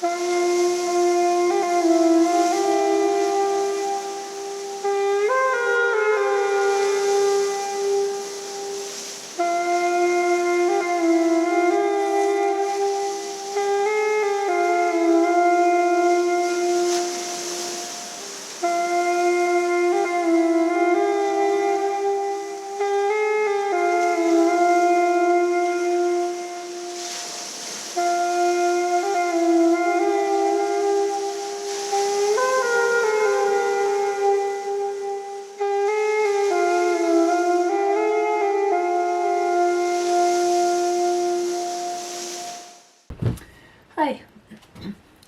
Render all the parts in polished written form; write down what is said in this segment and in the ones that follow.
Hi,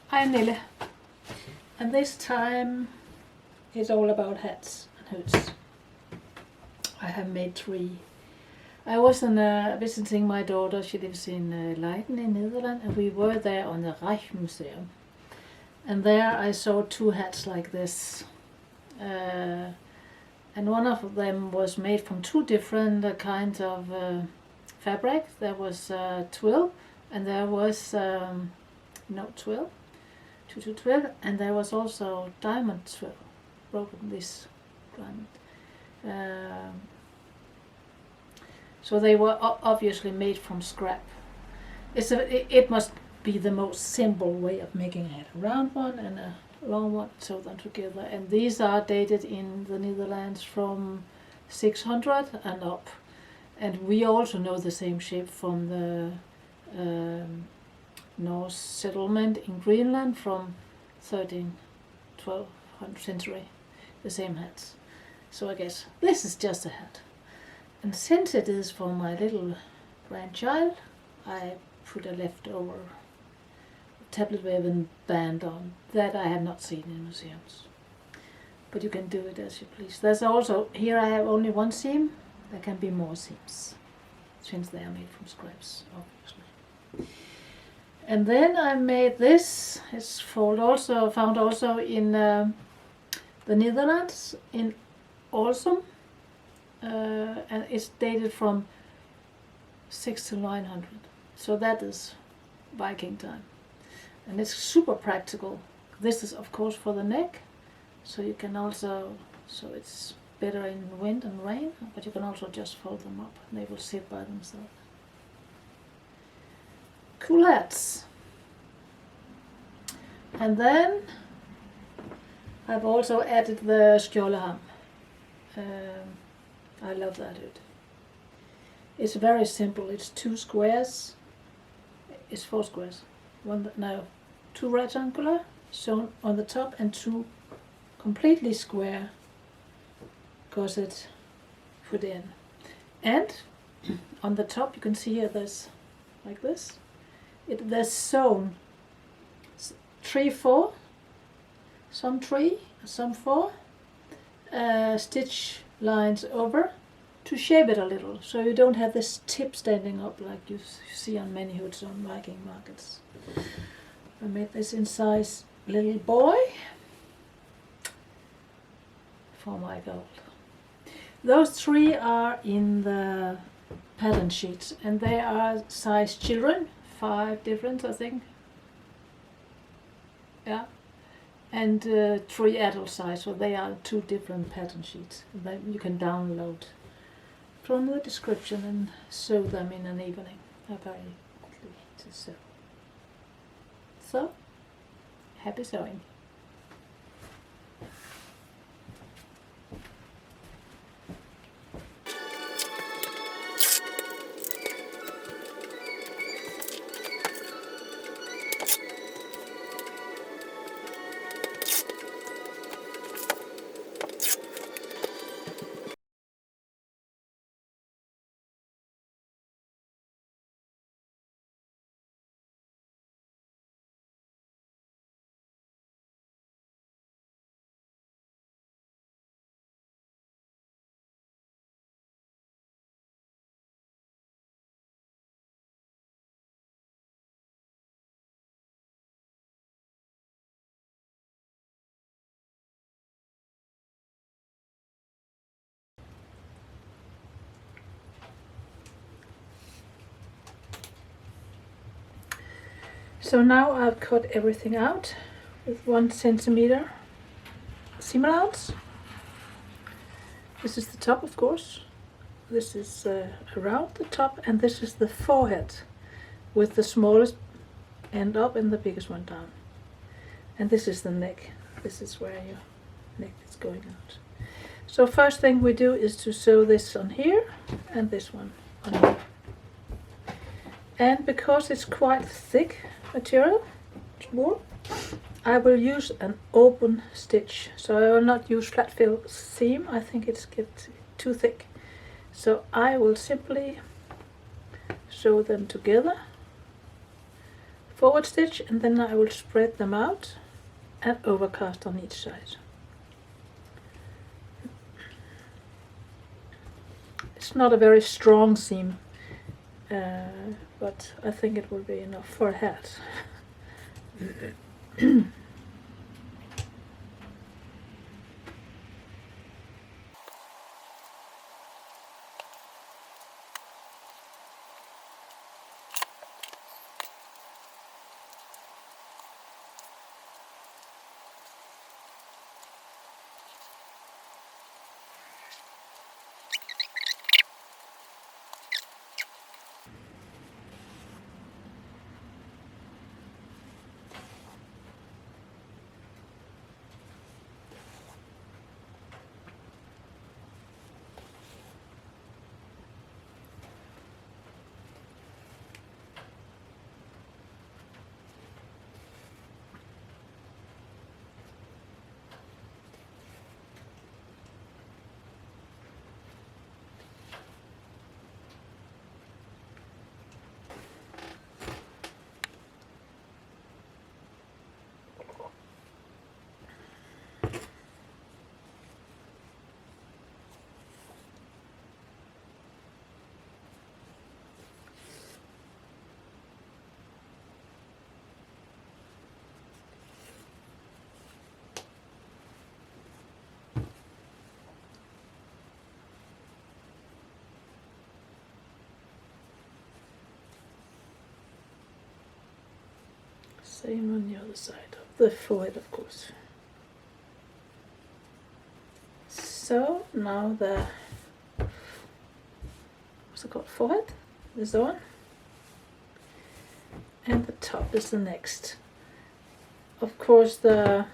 I'm Nille, and this time is all about hats and hoods. I have made 3. I was visiting my daughter. She lives in Leiden in Netherlands, and we were there on the Reich Museum. And there I saw 2 hats like this. And one of them was made from 2 different kinds of fabric. There was twill, and there was no twill, 2 twill, and there was also diamond twill, broken this diamond. So they were obviously made from scrap. It must be the most simple way of making a hat. A round one and a long one, sew them together. And these are dated in the Netherlands from 600 and up. And we also know the same shape from the Norse settlement in Greenland from 1200 century. The same hats. So I guess this is just a hat. And since it is for my little grandchild, I put a leftover tablet weaving band on that I have not seen in museums. But you can do it as you please. There's also, here I have only 1 seam. There can be more seams, since they are made from scraps, obviously. And then I made this. It's found also in the Netherlands, in Aalsum. And it's dated from 6 to 900. So that is Viking time. And it's super practical. This is of course for the neck, so you can also, so it's better in wind and rain, but you can also just fold them up and they will sit by themselves. Cool hats. And then I've also added the skjoldehamn. I love that hood. It's very simple. It's 2 squares. It's 4 squares. 2 rectangular sewn on the top and 2 completely square gusset put in. And on the top you can see here there's like this. There's sewn 3, 4, some 3, some 4 stitch lines over to shape it a little, so you don't have this tip standing up like you see on many hoods on Viking markets. I made this in size little boy for my gold. Those 3 are in the pattern sheets, and they are size children, 5 different I think. Yeah. And 3 adult size, so they are 2 different pattern sheets that you can download from the description and sew them in an evening. They're very quickly to sew. So, happy sewing! So now I've cut everything out with 1 centimeter seam allowance. This is the top, of course. This is around the top, and this is the forehead with the smallest end up and the biggest one down. And this is the neck. This is where your neck is going out. So first thing we do is to sew this on here and this one on here. And because it's quite thick material, wool, I will use an open stitch. So I will not use flat fill seam. I think it's get too thick. So I will simply sew them together, forward stitch, and then I will spread them out and overcast on each side. It's not a very strong seam, but I think it will be enough for a hat. Same on the other side of the forehead, of course. So now the, what's it called, forehead is the one, and the top is the next. Of course the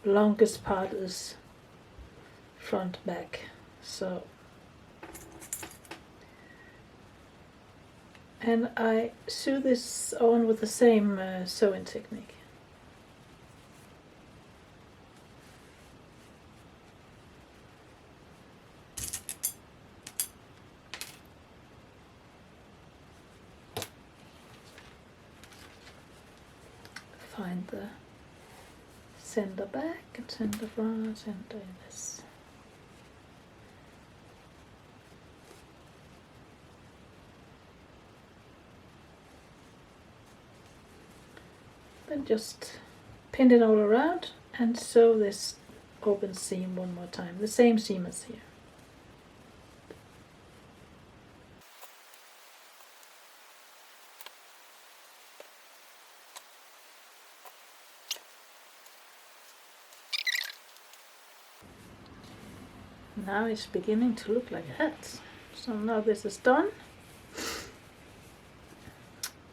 longest part is front back, so, and I sew this on with the same sewing technique. Find the center back and center front, center in this. Then just pin it all around and sew this open seam one more time, the same seam as here. Now it's beginning to look like a hat. So now this is done.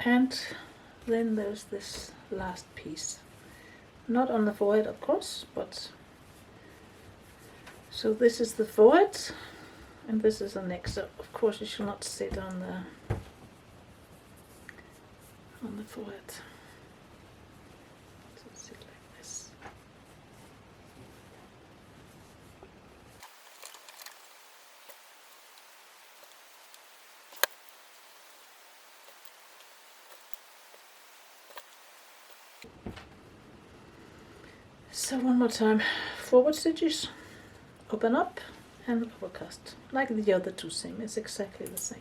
And then there's this last piece. Not on the forehead, of course, but so this is the forehead and this is the neck. So of course it should not sit on the forehead. So sit like this. So one more time, forward stitches, open up and overcast, like the other two seam, it's exactly the same.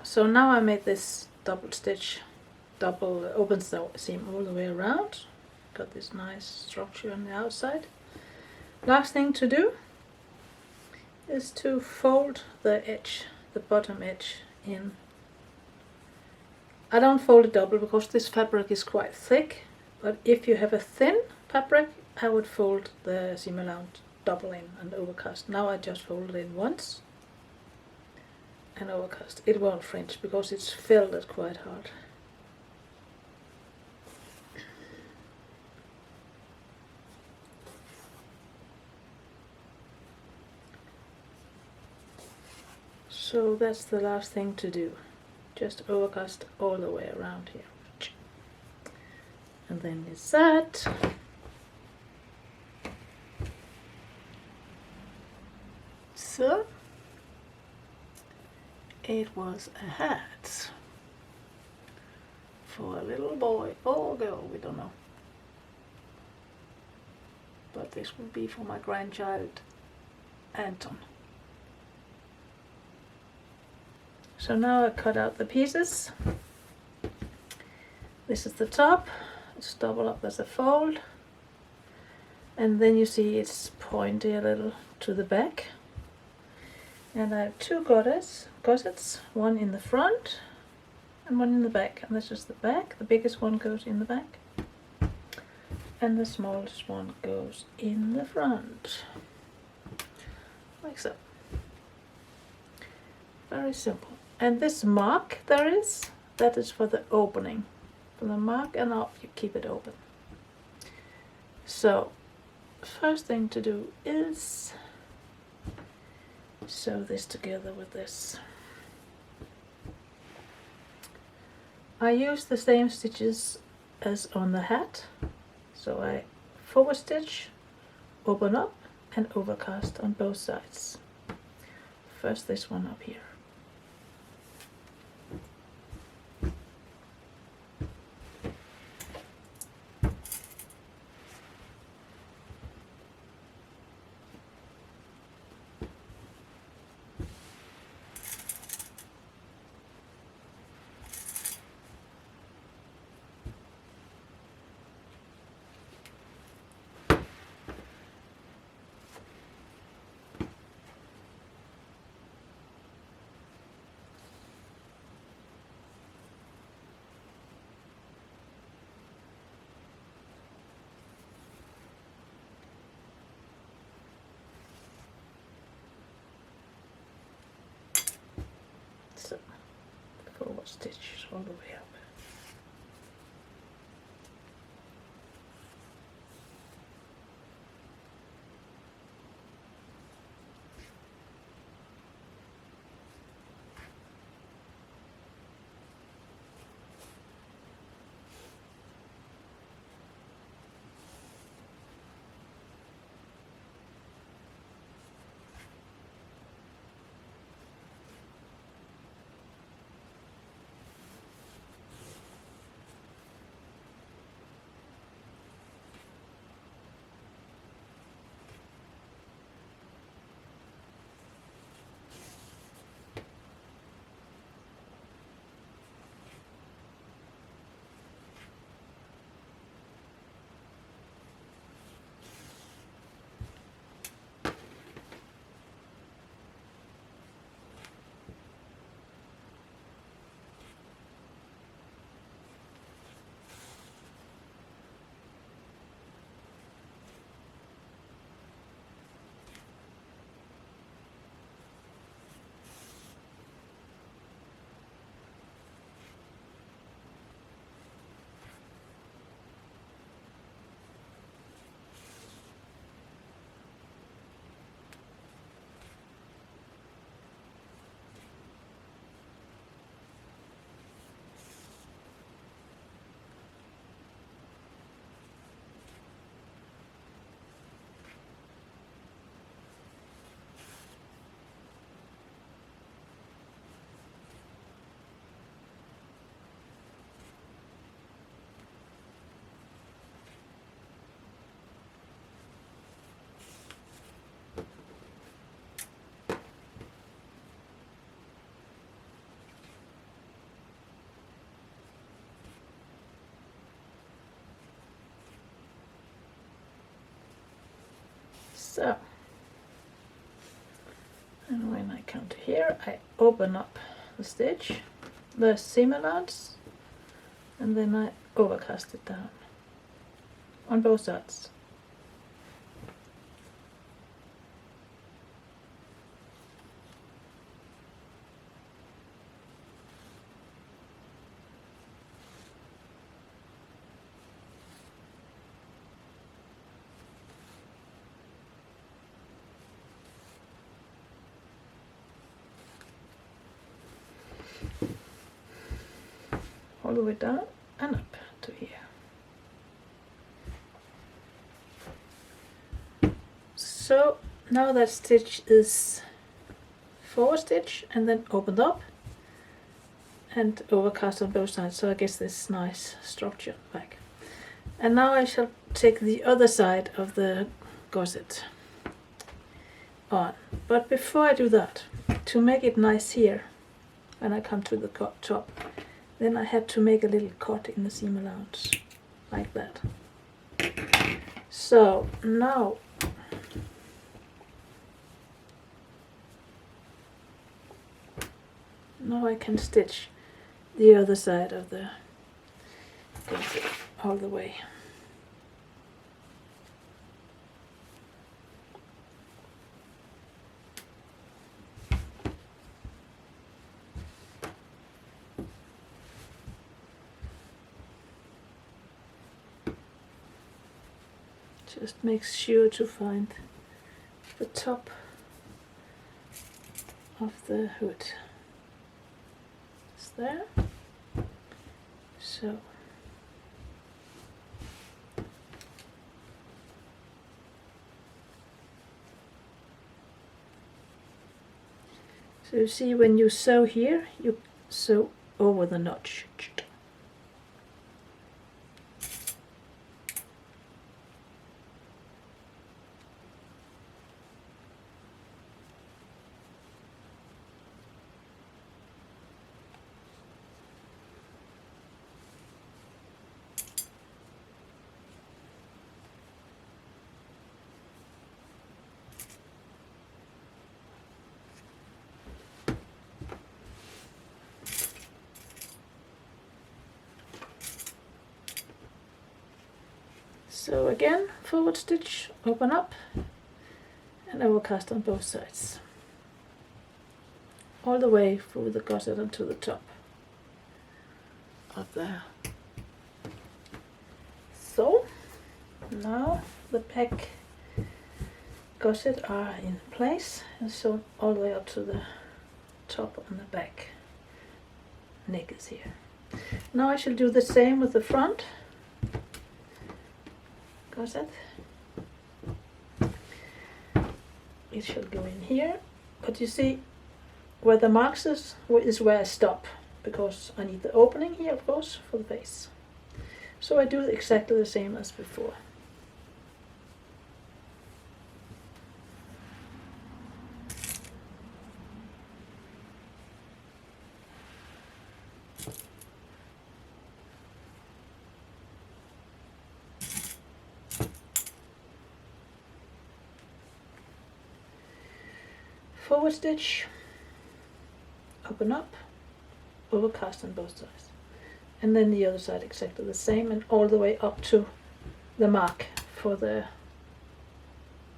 So now I made this double stitch, double open seam all the way around, got this nice structure on the outside. Last thing to do is to fold the edge, the bottom edge in. I don't fold it double because this fabric is quite thick, but if you have a thin fabric, I would fold the seam allowance double in and overcast. Now I just fold it in once and overcast. It won't fringe because it's filled quite hard. So that's the last thing to do. Just overcast all the way around here. And then it's that. So it was a hat for a little boy or girl, we don't know. But this will be for my grandchild Anton. So now I cut out the pieces. This is the top. It's double up as a fold. And then you see it's pointy a little to the back. And I have two gussets, one in the front and one in the back. And this is the back. The biggest one goes in the back. And the smallest one goes in the front. Like so. Very simple. And this mark that is for the opening. From the mark and up you keep it open. So first thing to do is sew this together with this. I use the same stitches as on the hat. So I forward stitch, open up and overcast on both sides. First this one up here. So forward stitch all the way up. So And when I come to here, I open up the stitch, the seam allowance, and then I overcast it down on both sides. All the way down and up to here. So now that stitch is forward stitch and then opened up and overcast on both sides, so I guess this nice structure back. And now I shall take the other side of the gusset on. But before I do that, to make it nice here, when I come to the top, then I had to make a little cut in the seam allowance, like that. So now I can stitch the other side of the gusset all the way. Just make sure to find the top of the hood. It's there. So you see, when you sew here, you sew over the notch. So again, forward stitch, open up, and overcast on both sides, all the way through the gusset and to the top of the. So now the back gusset are in place, and so all the way up to the top on the back neck is here. Now I shall do the same with the front gusset. It shall go in here, but you see where the marks is where I stop, because I need the opening here, of course, for the face. So I do exactly the same as before. Forward stitch, open up, overcast on both sides, and then the other side exactly the same, and all the way up to the mark for the,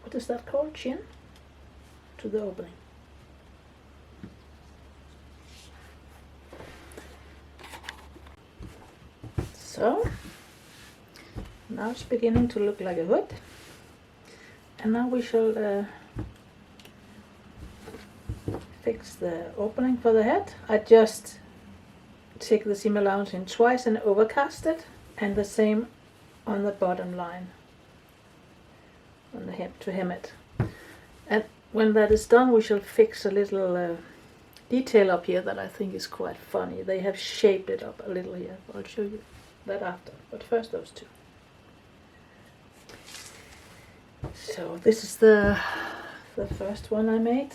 what is that called, chin, to the opening. So now it's beginning to look like a hood, and now we shall fix the opening for the head. I just take the seam allowance in twice and overcast it, and the same on the bottom line on the hem to hem it. And when that is done, we shall fix a little detail up here that I think is quite funny. They have shaped it up a little here. I'll show you that after, but first those two. So this is the first one I made.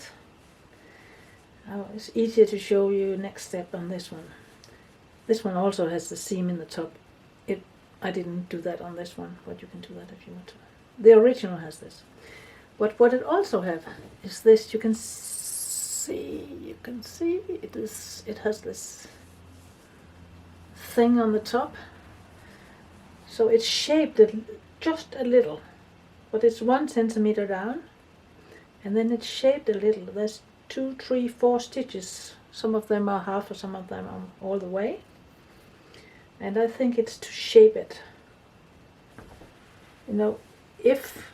Now it's easier to show you next step on this one. This one also has the seam in the top. I didn't do that on this one, but you can do that if you want to. The original has this. But what it also has is this. You can see, you can see it has this thing on the top. So it's shaped just a little, but it's 1 centimeter down, and then it's shaped a little. There's 2, 3, 4 stitches. Some of them are half, or some of them are all the way. And I think it's to shape it. You know, if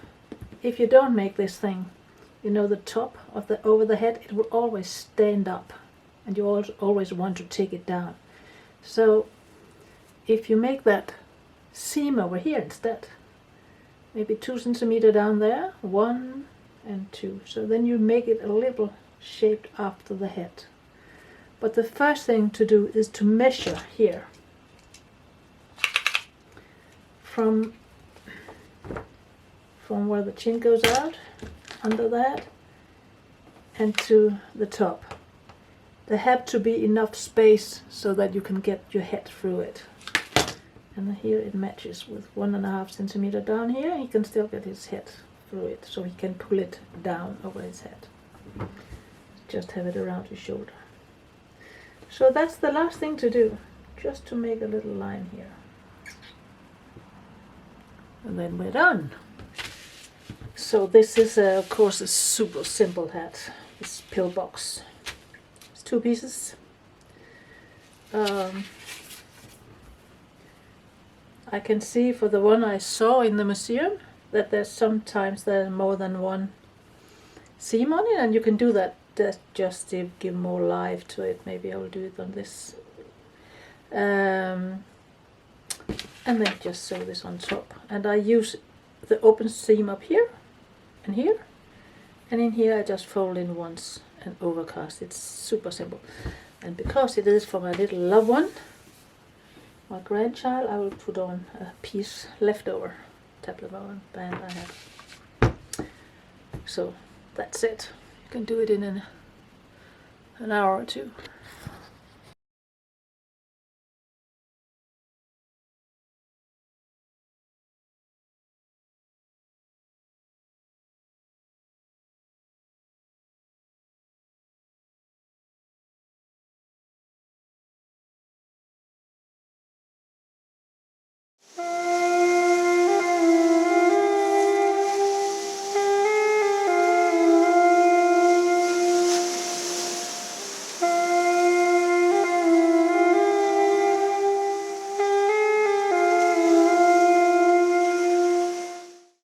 you don't make this thing, you know, the top of the over the head, it will always stand up, and you always want to take it down. So if you make that seam over here instead, maybe 2 centimeter down there, 1 and 2. So then you make it a little shaped after the head. But the first thing to do is to measure here from where the chin goes out, under that, and to the top. There have to be enough space so that you can get your head through it. And here it matches with 1.5 centimeter down here. He can still get his head through it, so he can pull it down over his head. Just have it around his shoulder. So that's the last thing to do, just to make a little line here. And then we're done. So this is of course a super simple hat. It's pillbox. It's 2 pieces. I can see for the one I saw in the museum that there's more than one seam on it, and you can do that just to give more life to it. Maybe I will do it on this. And then just sew this on top. And I use the open seam up here and here. And in here I just fold in once and overcast. It's super simple. And because it is for my little loved one, my grandchild, I will put on a piece leftover Tableau band I have. So that's it. You can do it in an hour or 2.